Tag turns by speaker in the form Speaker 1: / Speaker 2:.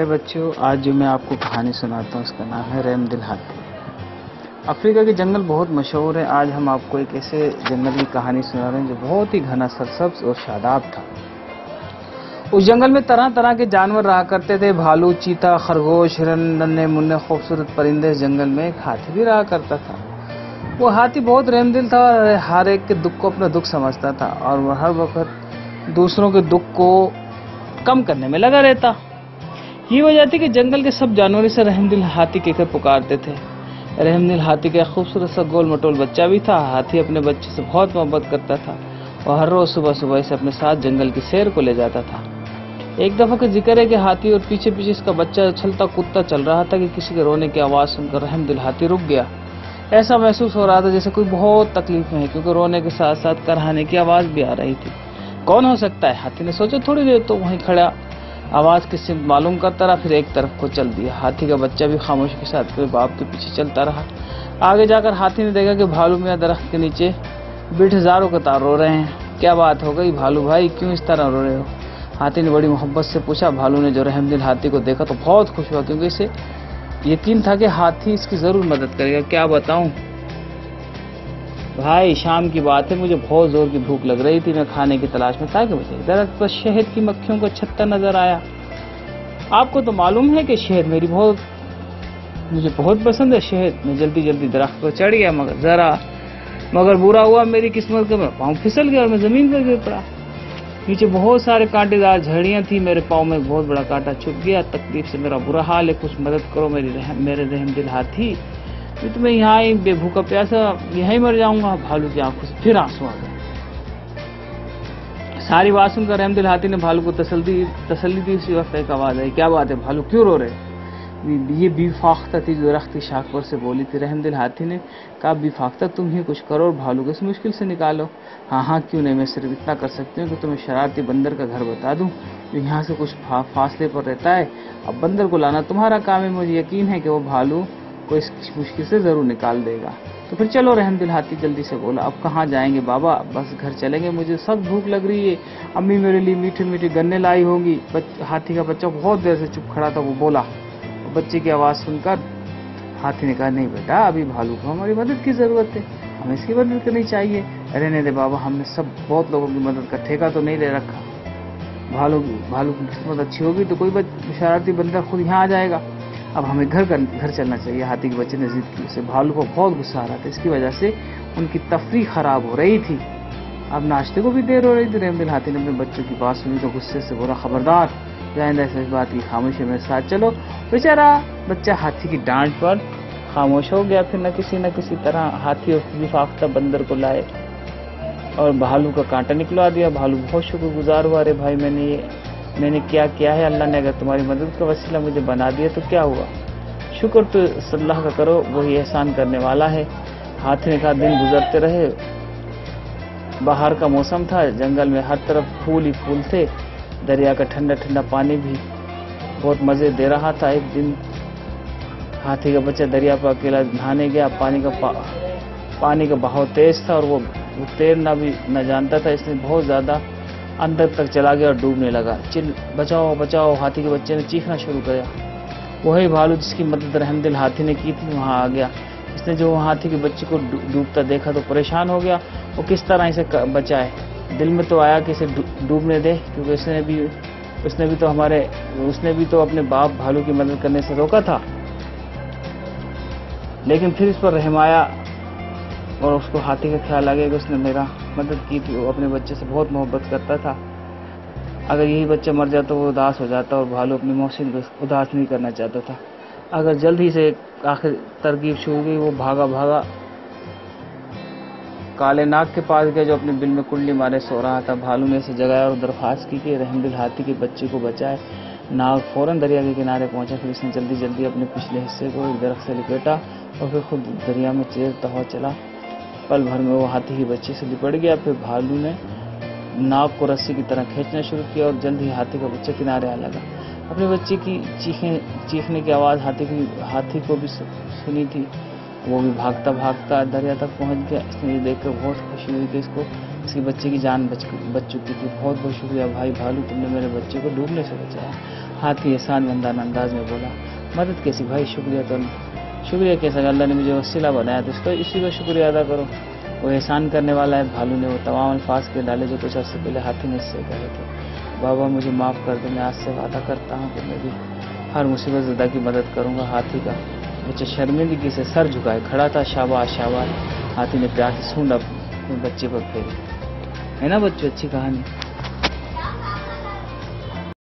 Speaker 1: پیارے بچوں، آج جو میں آپ کو کہانی سناتا ہوں اس کا نام ہے رحم دل ہاتھی۔ افریقہ کے جنگل بہت مشہور ہیں۔ آج ہم آپ کو ایک ایسے جنگل کی کہانی سنا رہے ہیں جو بہت ہی گھنا سرسبز اور شاداب تھا۔ اس جنگل میں طرح طرح کے جانور رہا کرتے تھے، بھالو، چیتا، خرگوش، ہرن، ننھے منھے خوبصورت پرندے۔ اس جنگل میں ایک ہاتھی بھی رہا کرتا تھا۔ وہ ہاتھی بہت رحم دل تھا اور ہر ایک کے دکھ کو اپنا دکھ سمجھتا تھا، اور وہ ہر وقت دوسروں کے دکھ کو کم کرنے میں لگا رہتا۔ یہ وجہ تھی کہ جنگل کے سب جانور اسے رحم دل ہاتھی کہہ کر پکارتے تھے۔ رحم دل ہاتھی کا ایک خوبصورت سا گول مٹول بچہ بھی تھا۔ ہاتھی اپنے بچے سے بہت محبت کرتا تھا اور ہر روز صبح صبح اسے اپنے ساتھ جنگل کی سیر کو لے جاتا تھا۔ ایک دفعہ کا ذکر ہے کہ ہاتھی اور پیچھے پیچھے اس کا بچہ اچھلتا کودتا چل رہا تھا کہ کسی کے رونے کی آواز سن کر رحم دل ہاتھی رک گیا۔ ایسا محسوس ہو رہا تھا جیسے کوئی بہت تکلیف میں ہے، کیونکہ رونے کے ساتھ ساتھ کرہانے کی آواز بھی آ رہی تھی۔ کون ہو سکتا ہے؟ ہاتھی نے سوچا۔ تھوڑی دیر تو وہیں کھڑا آواز کی سمت معلوم کرتا رہا، پھر ایک طرف کو چل دیا۔ ہاتھی کا بچہ بھی خاموشی کے ساتھ اپنے باپ کے پیچھے چلتا رہا۔ آگے جا کر ہاتھی نے دیکھا کہ بھالو میاں درخت کے نیچے بیٹھے ہزاروں قطار رو رہے ہیں۔ کیا بات ہو گئی بھالو بھائی، کیوں اس طرح رو رہے ہو؟ ہاتھی نے بڑی محبت سے پوچھا۔ بھالو نے جو رحم دل ہاتھی کو دیکھا تو بہت خوش ہوا، کیونکہ اسے یقین تھا کہ ہاتھی اس کی ضرور مدد کرے گا۔ کیا بتاؤں بھائی، شام کی بات ہے، مجھے بہت زور کی بھوک لگ رہی تھی۔ میں کھانے کی تلاش میں تھا کہ مجھے درخت پر شہد کی مکھیوں کا چھتا نظر آیا۔ آپ کو تو معلوم ہے کہ شہد مجھے بہت پسند ہے۔ شہد میں جلدی جلدی درخت پر چڑھ گیا، مگر برا ہوا میری قسمت کا، میرا پاؤں پھسل گیا اور میں زمین پر گر پڑا۔ نیچے بہت سارے کانٹے دار جھڑیاں تھیں، میرے پاؤں میں ایک بہت بڑا کانٹا چھپ گیا۔ تکلیف سے میرا برا حال ہے، کچھ مدد کرو میرے رحم دل ہاتھی، تو میں یہاں ہی بے بھوکا پیاسا یہیں مر جاؤں گا۔ بھالو کی آنکھوں سے پھر آنسو آ گئے۔ ساری بات سن کر رحم دل ہاتھی نے بھالو کو تسلی دی۔ اسی وقت ایک آواز آئی۔ کیا بات ہے بھالو، کیوں رو رہے؟ یہ بی فاختہ تھی جو درخت کی شاخ پر سے بولی تھی۔ رحم دل ہاتھی نے کہا، بی فاختہ تم ہی کچھ کرو اور بھالو کو اس مشکل سے نکالو۔ ہاں کیوں نہیں، میں صرف اتنا کر سکتی ہوں کہ تمہیں شرارتی بندر کا گھر بتا دوں جو یہاں سے کچھ فاصلے پر رہتا ہے۔ اب بندر کو لانا تمہارا کام ہے، مجھے یقین ہے کہ وہ بھالو کو اس مشکل سے ضرور نکال دے گا۔ تو پھر چلو، رحم دل ہاتھی جلدی سے بولا۔ اب کہاں جائیں گے بابا، بس گھر چلیں گے، مجھے سخت بھوک لگ رہی ہے، امی میرے لیے میٹھے میٹھے گنے لائی ہوں گی۔ ہاتھی کا بچہ بہت دیر سے چپ کھڑا تھا، وہ بولا۔ بچے کی آواز سن کر ہاتھی نے کہا، نہیں بیٹا، ابھی بھالو کو ہماری مدد کی ضرورت ہے، ہمیں اس کی مدد کرنی چاہیے۔ رہنے دے بابا، ہم نے بہت لوگوں کی مدد کا ٹھیکہ تو نہیں لے رکھا۔ بھالو کی قسمت اچھی ہوگی تو کوئی شرارتی بندر خود یہاں آ جائے گا۔ اب ہمیں گھر چلنا چاہیے۔ ہاتھی کے بچے نے ضد کی۔ اسے بھالو کو بہت غصہ آ رہا تھا، اس کی وجہ سے ان کی تفریح خراب ہو رہی تھی۔ اب ناشتے کو بھی دیر ہو رہی تھی۔ رحم دل ہاتھی نے اپنے بچوں کی بات سنی تو غصے سے بولا، خبردار، آئندہ اس بات کی خاموشی میرے ساتھ چلو۔ بیچارہ بچہ ہاتھی کی ڈانٹ پر خاموش ہو گیا۔ پھر نہ کسی طرح ہاتھی اور بی فاختہ بندر کو لائے اور بھالو کا کانٹا نکلوا دیا۔ بھالو بہت شکر گزار ہوا، ارے بھائی، میں نے کیا ہے، اللہ نے اگر تمہاری مدد کا وسیلہ مجھے بنا دیا تو کیا ہوا، شکر تو اللہ کا کرو، وہی احسان کرنے والا ہے۔ ہاتھی نے کہا، دن گزرتے رہے، باہر کا موسم تھا، جنگل میں ہر طرف پھول ہی پھول تھے، دریا کا ٹھنڈا ٹھنڈا پانی بھی بہت مزے دے رہا تھا۔ ایک دن ہاتھی کا بچہ دریا پر اکیلا نہانے گیا۔ پانی کا بہاؤ تیز تھا اور وہ تیرنا بھی نہ جانتا تھا، اس نے بہت زیادہ اندر تک چلا گیا اور ڈوبنے لگا۔ بچاؤ بچاؤ، ہاتھی کے بچے نے چیخنا شروع کیا۔ وہی بھالو جس کی مدد رحم دل ہاتھی نے کی تھی وہاں آ گیا۔ اس نے جو ہاتھی کے بچے کو ڈوبتا دیکھا تو پریشان ہو گیا، وہ کس طرح اسے بچائے۔ دل میں تو آیا کہ اسے ڈوبنے دے، کیونکہ اس نے بھی تو اپنے باپ بھالو کی مدد کرنے سے روکا تھا۔ لیکن پھر اس پر رحم آیا اور اس کو ہاتھی کا خیال آ گیا کہ اس نے میرا مدد کی تھی، وہ اپنے بچے سے بہت محبت کرتا تھا، اگر یہی بچہ مر جاتا وہ اداس ہو جاتا، اور بھالو اپنی محسن کو اداس نہیں کرنا چاہتا تھا۔ اگر جلد ہی سے آخر ترغیب چھوڑ گئی، وہ بھاگا کالے ناگ کے پاس گیا جو اپنے بل میں کنڈلی مارے سو رہا تھا۔ بھالو نے اسے جگایا اور درخواست کی کہ رحم دل ہاتھی کے بچے کو بچائے۔ ناگ فوراً دریا کے کنارے پہنچا، پھر اس نے جلدی اپنے پچھلے حصے کو ایک درخت سے لپیٹا اور پھر خود دریا میں تیرتا ہوا چلا۔ پل بھر میں وہ ہاتھی کے بچے سے لپٹ گیا۔ پھر بھالو نے ناگ کو رسی کی طرح کھینچنا شروع کیا اور جلد ہی ہاتھی کا بچہ کنارے آ لگا۔ اپنے بچے کی چیخنے کی آواز ہاتھی کو بھی سنی تھی، وہ بھی بھاگتا دریا تک پہنچ گیا۔ اس نے یہ دیکھ کر بہت خوشی ہوئی کہ اس کو اس کی بچے کی جان بچ چکی تھی. بہت بہت شکریہ بھائی بھالو, تم نے میرے بچے کو ڈوبنے سے بچایا. ہاتھی احسان مندانہ انداز میں بولا. مدد کیسی بھائی, شکریہ تو شکریہ کیسا, اللہ نے مجھے وسیلہ بنایا تو اس کا اسی کا شکریہ ادا کرو. وہ احسان کرنے والا ہے. بھالو نے وہ تمام الفاظ کے ڈالے جو کچھ عرصے پہلے ہاتھی نے اس سے کہے تھے. بابا مجھے معاف کر دو, میں آج سے وعدہ کرتا ہوں کہ میں بھی ہر مصیبت زدہ کی مدد کروں گا. ہاتھی کا بچہ شرمندگی سے سر جھکائے کھڑا تھا. شاباش شاباش. ہاتھی نے پیار سے سونڈ اپنے بچے پر پھیری. ہے نا بچوں, اچھی کہانی.